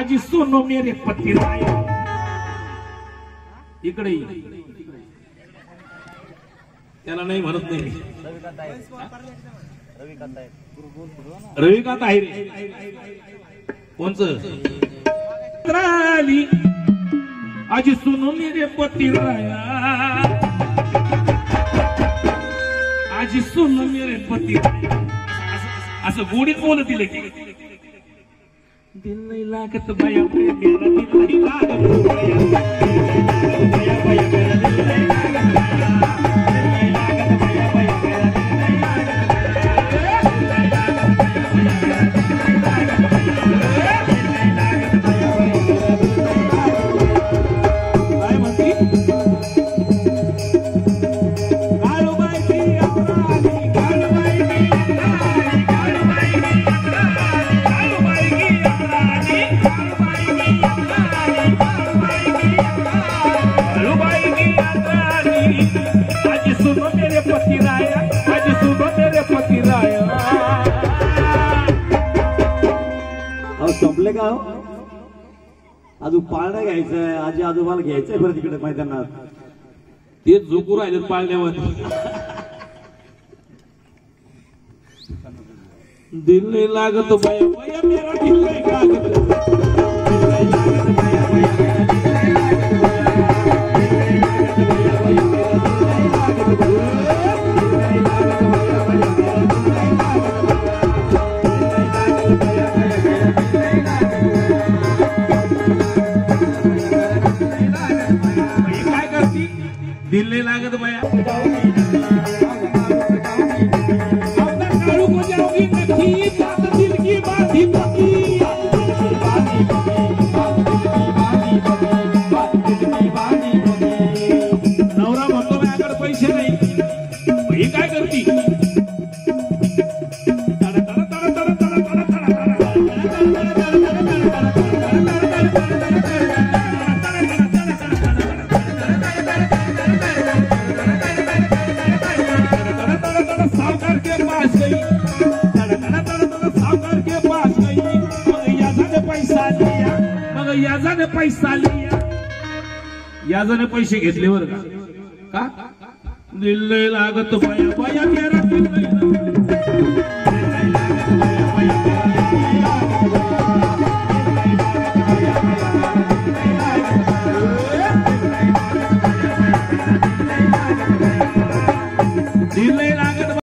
आज सुनो मेरे पति राया इकडे त्याला नाही म्हणत नाही रविकांत आहे कोणचं आज सुनो मेरे पति राया आज सुनो मेरे पति असं गोडीत बोलत दिले की दिल नहीं लागत बाया मेरा दिल नहीं लागत बाया बाया मेरा दिल नहीं लागत संपले का अजून पाळणं घ्यायचंय आजी आजोबाला घ्यायचंय बरं तिकडे मैदानात ते झोकू राहिले पाळण्यावर दिल नहीं लागत बाया बाया मेरा दिल नहीं लागत दिल नहीं लागत भैया कालू को जाओगी नखी बात दिल की बात ही पकी नवरा म्हणतो माझ्याकडे पैसे नाही ही काय करती याजाने पैसे घेतले बरं का दिल लागत बाया बाया मेरा दिल